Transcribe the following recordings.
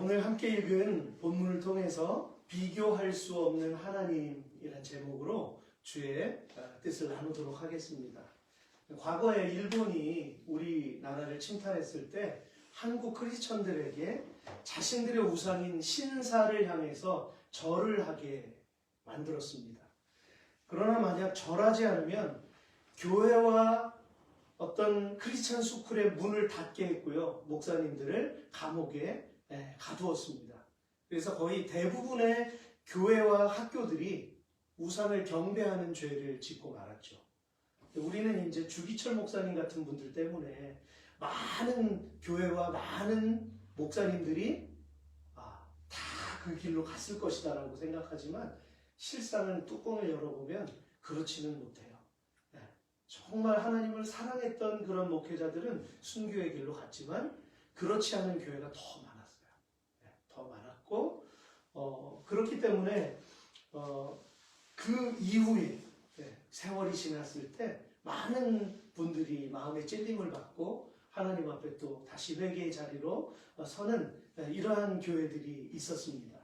오늘 함께 읽은 본문을 통해서 비교할 수 없는 하나님이라는 제목으로 주의 뜻을 나누도록 하겠습니다. 과거에 일본이 우리나라를 침탈했을 때 한국 크리스천들에게 자신들의 우상인 신사를 향해서 절을 하게 만들었습니다. 그러나 만약 절하지 않으면 교회와 어떤 크리스천 스쿨의 문을 닫게 했고요. 목사님들을 감옥에 가두었습니다. 그래서 거의 대부분의 교회와 학교들이 우상을 경배하는 죄를 짓고 말았죠. 우리는 이제 주기철 목사님 같은 분들 때문에 많은 교회와 많은 목사님들이 다 그 길로 갔을 것이다 라고 생각하지만 실상은 뚜껑을 열어보면 그렇지는 못해요. 정말 하나님을 사랑했던 그런 목회자들은 순교의 길로 갔지만 그렇지 않은 교회가 더 많았어요. 더 많았고 그렇기 때문에 그 이후에 세월이 지났을 때 많은 분들이 마음의 찔림을 받고 하나님 앞에 또 다시 회개의 자리로 서는 이러한 교회들이 있었습니다.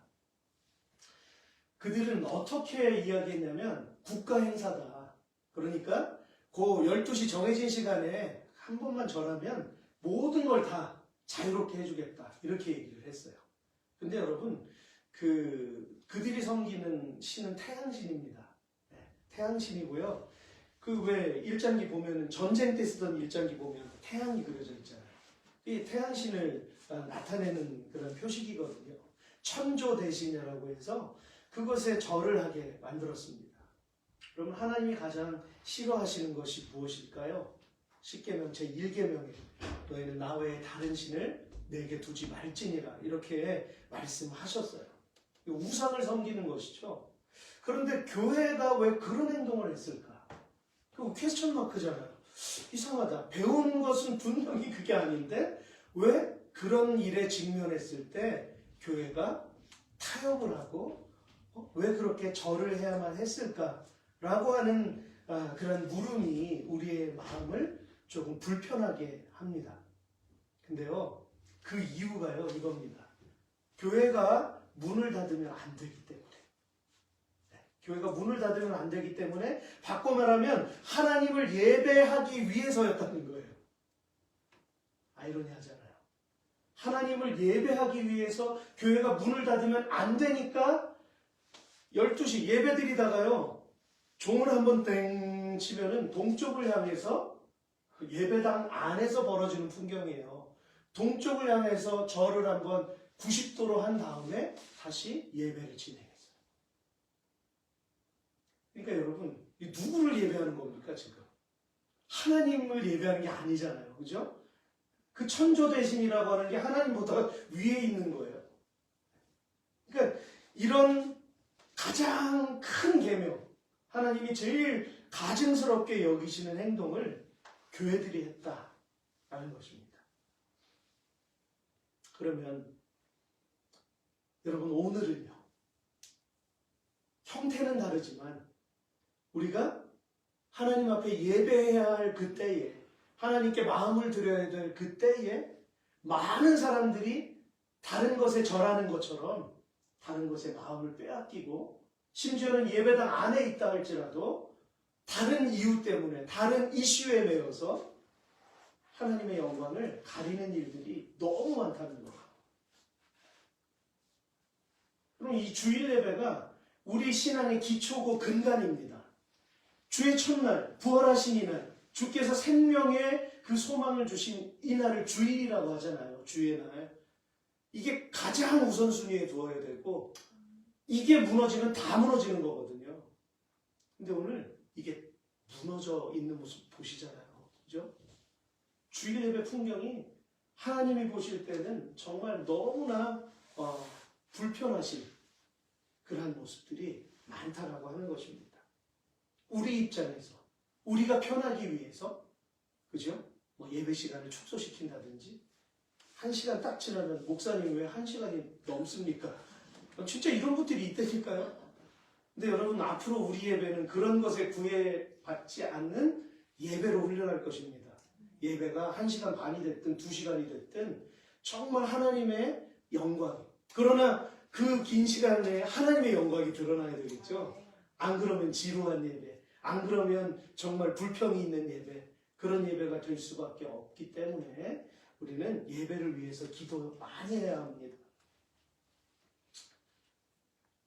그들은 어떻게 이야기했냐면 국가 행사다. 그러니까 그 12시 정해진 시간에 한 번만 절하면 모든 걸 다 자유롭게 해주겠다. 이렇게 얘기를 했어요. 근데 여러분 그들이 섬기는 신은 태양신입니다. 태양신이고요. 그 왜 일장기 보면 전쟁 때 쓰던 일장기 보면 태양이 그려져 있잖아요. 이 태양신을 나타내는 그런 표식이거든요. 천조대신이라고 해서 그것에 절을 하게 만들었습니다. 그럼 하나님이 가장 싫어하시는 것이 무엇일까요? 십계명 제1계명에 너희는 나 외에 다른 신을 내게 두지 말지니라 이렇게 말씀하셨어요. 우상을 섬기는 것이죠. 그런데 교회가 왜 그런 행동을 했을까? 그거 퀘스천 마크잖아요. 이상하다. 배운 것은 분명히 그게 아닌데 왜 그런 일에 직면했을 때 교회가 타협을 하고 왜 그렇게 절을 해야만 했을까라고 하는 그런 물음이 우리의 마음을 조금 불편하게 합니다. 근데요, 그 이유가요 이겁니다. 교회가 문을 닫으면 안 되기 때문에. 교회가 문을 닫으면 안 되기 때문에 바꿔 말하면 하나님을 예배하기 위해서였다는 거예요. 아이러니하잖아요. 하나님을 예배하기 위해서 교회가 문을 닫으면 안 되니까 12시 예배 드리다가요. 종을 한번 땡 치면은 동쪽을 향해서 예배당 안에서 벌어지는 풍경이에요. 동쪽을 향해서 절을 한번 90도로 한 다음에 다시 예배를 진행했어요. 그러니까 여러분, 누구를 예배하는 겁니까 지금? 하나님을 예배하는 게 아니잖아요. 그죠? 그 천조대신이라고 하는 게 하나님보다 위에 있는 거예요. 그러니까 이런 가장 큰 계명, 하나님이 제일 가증스럽게 여기시는 행동을 교회들이 했다라는 것입니다. 그러면 여러분 오늘은요. 형태는 다르지만 우리가 하나님 앞에 예배해야 할 그때에 하나님께 마음을 드려야 될 그때에 많은 사람들이 다른 것에 절하는 것처럼 다른 것에 마음을 빼앗기고 심지어는 예배당 안에 있다 할지라도 다른 이유 때문에 다른 이슈에 매여서 하나님의 영광을 가리는 일들이 너무 많다는 거예요. 그럼 이 주일 예배가 우리 신앙의 기초고 근간입니다. 주의 첫날, 부활하신 이날, 주께서 생명의 그 소망을 주신 이날을 주일이라고 하잖아요. 주의 날. 이게 가장 우선순위에 두어야 되고 이게 무너지면 다 무너지는 거거든요. 근데 오늘 이게 무너져 있는 모습 보시잖아요. 그죠? 주일 예배 풍경이 하나님이 보실 때는 정말 너무나 불편하신 그러한 모습들이 많다라고 하는 것입니다. 우리 입장에서 우리가 편하기 위해서 그죠? 예배 시간을 축소시킨다든지 1시간 딱 지나면 목사님 왜 1시간이 넘습니까? 진짜 이런 분들이 있다니까요. 근데 여러분 앞으로 우리 예배는 그런 것에 구애받지 않는 예배로 훈련할 것입니다. 예배가 1시간 반이 됐든 2시간이 됐든 정말 하나님의 영광, 그러나 그 긴 시간 내에 하나님의 영광이 드러나야 되겠죠. 안 그러면 지루한 예배, 안 그러면 정말 불평이 있는 예배, 그런 예배가 될 수밖에 없기 때문에 우리는 예배를 위해서 기도 많이 해야 합니다.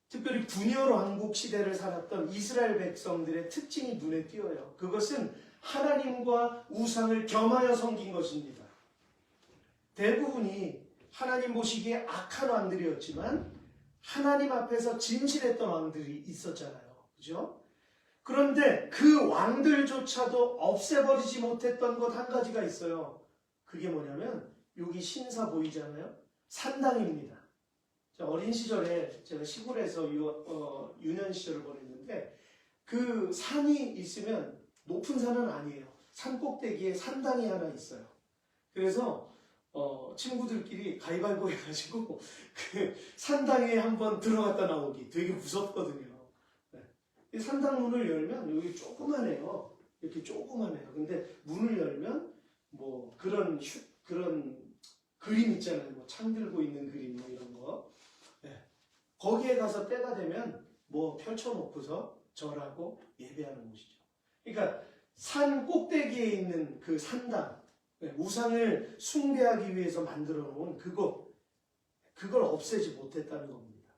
특별히 분열 왕국 시대를 살았던 이스라엘 백성들의 특징이 눈에 띄어요. 그것은 하나님과 우상을 겸하여 섬긴 것입니다. 대부분이 하나님 보시기에 악한 왕들이었지만 하나님 앞에서 진실했던 왕들이 있었잖아요. 그죠? 그런데 그 왕들조차도 없애버리지 못했던 것 한 가지가 있어요. 그게 뭐냐면 여기 신사 보이잖아요. 산당입니다. 어린 시절에 제가 시골에서 유년 시절을 보냈는데 그 산이 있으면 높은 산은 아니에요. 산 꼭대기에 산당이 하나 있어요. 그래서 친구들끼리 가위바위보 해가지고 그 산당에 한번 들어갔다 나오기 되게 무섭거든요. 네. 산당 문을 열면 여기 조그만해요. 이렇게 조그만해요. 근데 문을 열면 뭐 그런 그림 있잖아요. 뭐 창 들고 있는 그림 뭐 이런 거. 네. 거기에 가서 때가 되면 뭐 펼쳐놓고서 절하고 예배하는 곳이죠. 그러니까 산 꼭대기에 있는 그 산당, 우상을 숭배하기 위해서 만들어 놓은 그걸 없애지 못했다는 겁니다.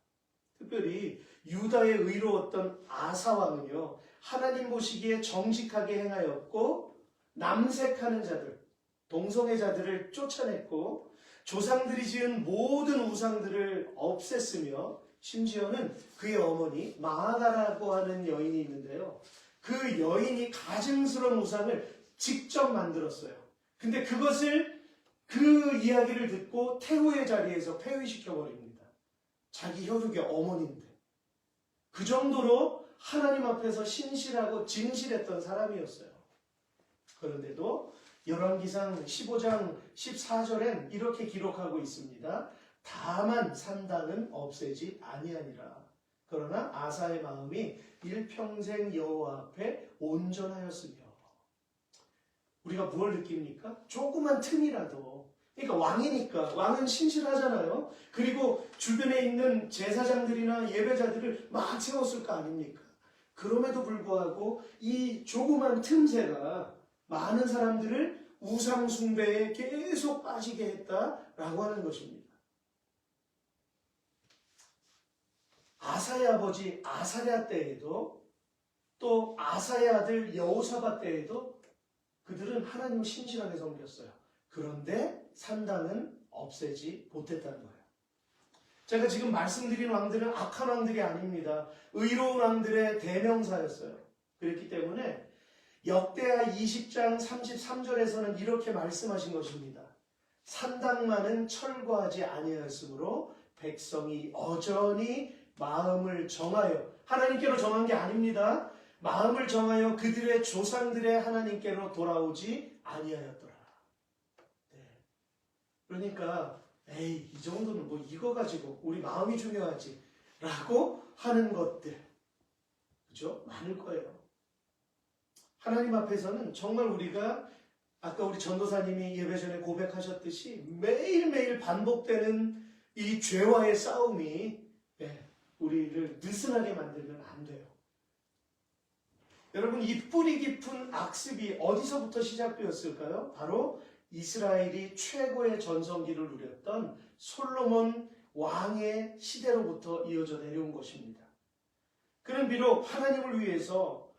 특별히 유다의 의로웠던 아사 왕은요, 하나님 보시기에 정직하게 행하였고 남색하는 자들, 동성애자들을 쫓아냈고 조상들이 지은 모든 우상들을 없앴으며 심지어는 그의 어머니 마아가라고 하는 여인이 있는데요. 그 여인이 가증스러운 우상을 직접 만들었어요. 근데 그 이야기를 듣고 태후의 자리에서 폐위시켜버립니다. 자기 혈육의 어머니인데. 그 정도로 하나님 앞에서 신실하고 진실했던 사람이었어요. 그런데도 열왕기상 15장 14절엔 이렇게 기록하고 있습니다. 다만 산당은 없애지 아니하니라. 그러나 아사의 마음이 일평생 여호와 앞에 온전하였으며. 우리가 뭘 느낍니까? 조그만 틈이라도, 그러니까 왕이니까, 왕은 신실하잖아요. 그리고 주변에 있는 제사장들이나 예배자들을 막 세웠을 거 아닙니까? 그럼에도 불구하고 이 조그만 틈새가 많은 사람들을 우상 숭배에 계속 빠지게 했다라고 하는 것입니다. 아사의 아버지 아사랴 때에도 또 아사의 아들 여호사밧 때에도 그들은 하나님을 신실하게 섬겼어요. 그런데 산당은 없애지 못했다는 거예요. 제가 지금 말씀드린 왕들은 악한 왕들이 아닙니다. 의로운 왕들의 대명사였어요. 그렇기 때문에 역대하 20장 33절에서는 이렇게 말씀하신 것입니다. 산당만은 철거하지 아니하였으므로 백성이 여전히 마음을 정하여, 하나님께로 정한 게 아닙니다. 마음을 정하여 그들의 조상들의 하나님께로 돌아오지 아니하였더라. 네. 그러니까 이 정도는 뭐 이거 가지고 우리 마음이 중요하지 라고 하는 것들, 그죠? 많을 거예요. 하나님 앞에서는 정말 우리가 아까 우리 전도사님이 예배 전에 고백하셨듯이 매일매일 반복되는 이 죄와의 싸움이 우리를 느슨하게 만들면 안 돼요. 여러분, 이 뿌리 깊은 악습이 어디서부터 시작되었을까요? 바로 이스라엘이 최고의 전성기를 누렸던 솔로몬 왕의 시대로부터 이어져 내려온 것입니다. 그는 비록 하나님을 위해서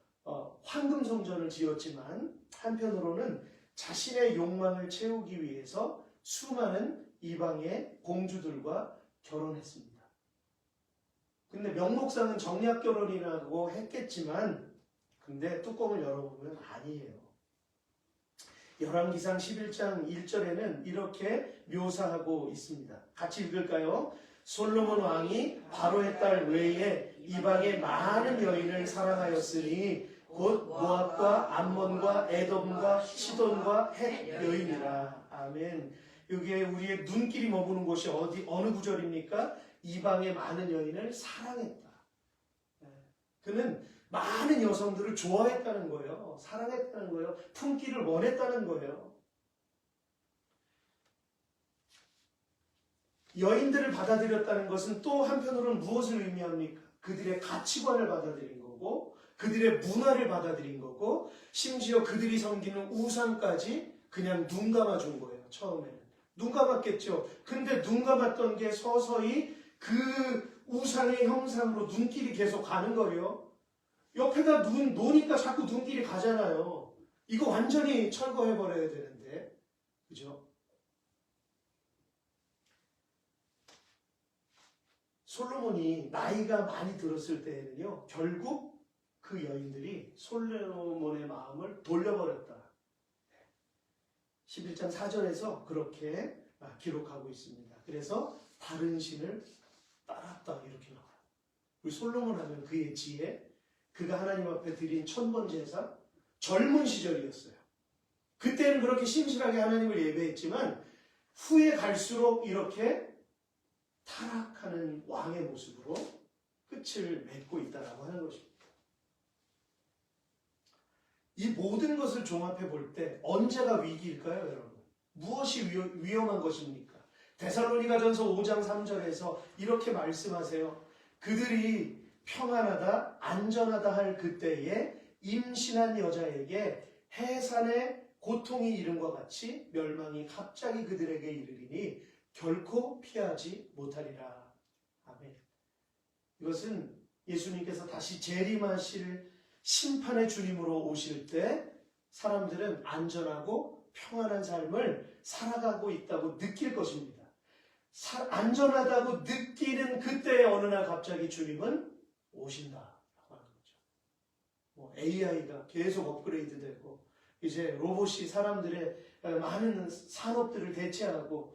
황금성전을 지었지만 한편으로는 자신의 욕망을 채우기 위해서 수많은 이방의 공주들과 결혼했습니다. 근데 명목상은 정략 결혼이라고 했겠지만 근데 뚜껑을 열어보면 아니에요. 열왕기상 11장 1절에는 이렇게 묘사하고 있습니다. 같이 읽을까요? 솔로몬 왕이 바로의 딸 외에 이방의 많은 여인을 사랑하였으니 곧 모압과 암몬과 에돔과 시돈과 헷 여인이라. 아멘. 여기에 우리의 눈길이 머무는 곳이 어느 구절입니까? 이방의 많은 여인을 사랑했다. 그는 많은 여성들을 좋아했다는 거예요. 사랑했다는 거예요. 품기를 원했다는 거예요. 여인들을 받아들였다는 것은 또 한편으로는 무엇을 의미합니까? 그들의 가치관을 받아들인 거고, 그들의 문화를 받아들인 거고, 심지어 그들이 섬기는 우상까지 그냥 눈 감아준 거예요. 처음에는 눈 감았겠죠. 근데 눈 감았던 게 서서히 그 우상의 형상으로 눈길이 계속 가는 거예요. 옆에다 눈 놓으니까 자꾸 눈길이 가잖아요. 이거 완전히 철거해버려야 되는데, 그죠? 솔로몬이 나이가 많이 들었을 때에는요, 결국 그 여인들이 솔로몬의 마음을 돌려버렸다. 11장 4절에서 그렇게 기록하고 있습니다. 그래서 다른 신을 따랐다 이렇게 나와요. 우리 솔로몬 하면 그의 지혜, 그가 하나님 앞에 드린 천번 제사, 젊은 시절이었어요. 그때는 그렇게 신실하게 하나님을 예배했지만 후에 갈수록 이렇게 타락하는 왕의 모습으로 끝을 맺고 있다라고 하는 것입니다. 이 모든 것을 종합해 볼 때 언제가 위기일까요, 여러분? 무엇이 위험한 것입니까? 데살로니가전서 5장 3절에서 이렇게 말씀하세요. 그들이 평안하다, 안전하다 할 그때에 임신한 여자에게 해산의 고통이 이름과 같이 멸망이 갑자기 그들에게 이르리니 결코 피하지 못하리라. 아멘. 이것은 예수님께서 다시 재림하실 심판의 주님으로 오실 때 사람들은 안전하고 평안한 삶을 살아가고 있다고 느낄 것입니다. 안전하다고 느끼는 그때의 어느 날 갑자기 주님은 오신다라고 하는 거죠. AI가 계속 업그레이드 되고 이제 로봇이 사람들의 많은 산업들을 대체하고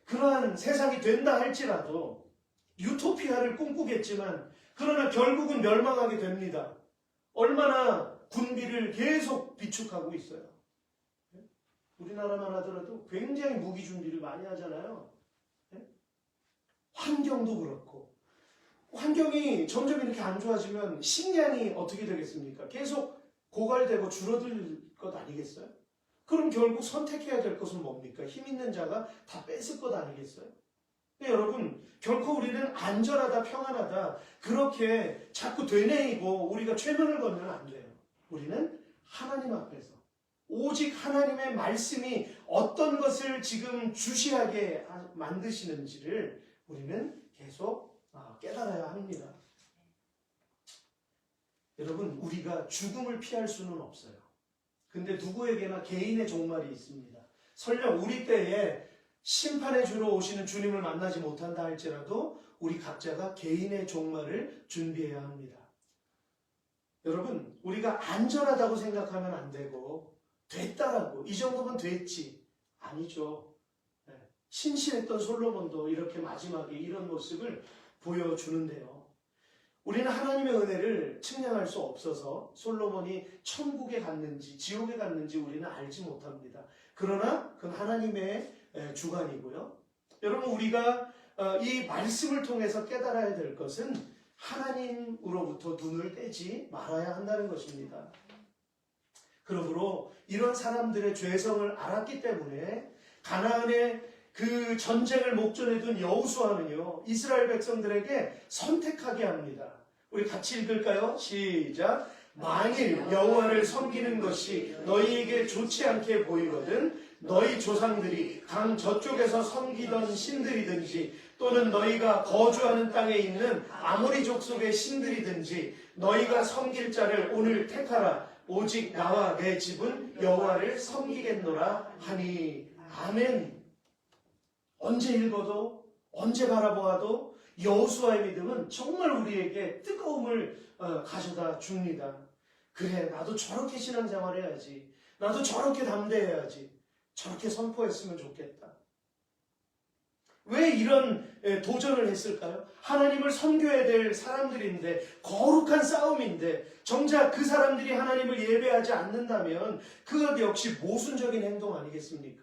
그러한 세상이 된다 할지라도 유토피아를 꿈꾸겠지만 그러나 결국은 멸망하게 됩니다. 얼마나 군비를 계속 비축하고 있어요. 우리나라만 하더라도 굉장히 무기 준비를 많이 하잖아요. 환경도 그렇고 환경이 점점 이렇게 안 좋아지면 식량이 어떻게 되겠습니까? 계속 고갈되고 줄어들 것 아니겠어요? 그럼 결국 선택해야 될 것은 뭡니까? 힘 있는 자가 다 뺏을 것 아니겠어요? 여러분, 결코 우리는 안전하다, 평안하다 그렇게 자꾸 되뇌이고 우리가 최면을 걸면 안 돼요. 우리는 하나님 앞에서 오직 하나님의 말씀이 어떤 것을 지금 주시하게 만드시는지를 우리는 계속 깨달아야 합니다. 여러분, 우리가 죽음을 피할 수는 없어요. 근데 누구에게나 개인의 종말이 있습니다. 설령 우리 때에 심판의 주로 오시는 주님을 만나지 못한다 할지라도 우리 각자가 개인의 종말을 준비해야 합니다. 여러분, 우리가 안전하다고 생각하면 안 되고 됐다라고 이 정도면 됐지. 아니죠. 신실했던 솔로몬도 이렇게 마지막에 이런 모습을 보여주는데요. 우리는 하나님의 은혜를 측량할 수 없어서 솔로몬이 천국에 갔는지 지옥에 갔는지 우리는 알지 못합니다. 그러나 그건 하나님의 주관이고요. 여러분, 우리가 이 말씀을 통해서 깨달아야 될 것은 하나님으로부터 눈을 떼지 말아야 한다는 것입니다. 그러므로 이런 사람들의 죄성을 알았기 때문에 가나안의 그 전쟁을 목전에 둔 여호수아는요, 이스라엘 백성들에게 선택하게 합니다. 우리 같이 읽을까요? 시작. 만일 여호와를 섬기는 것이 너희에게 좋지 않게 보이거든 너희 조상들이 강 저쪽에서 섬기던 신들이든지 또는 너희가 거주하는 땅에 있는 아모리 족속의 신들이든지 너희가 섬길 자를 오늘 택하라. 오직 나와 내 집은 여호와를 섬기겠노라 하니. 아멘. 언제 읽어도 언제 바라보아도 여호수아의 믿음은 정말 우리에게 뜨거움을 가져다 줍니다. 그래, 나도 저렇게 신앙생활 해야지. 나도 저렇게 담대해야지. 저렇게 선포했으면 좋겠다. 왜 이런 도전을 했을까요? 하나님을 섬겨야 될 사람들인데, 거룩한 싸움인데 정작 그 사람들이 하나님을 예배하지 않는다면 그것 역시 모순적인 행동 아니겠습니까?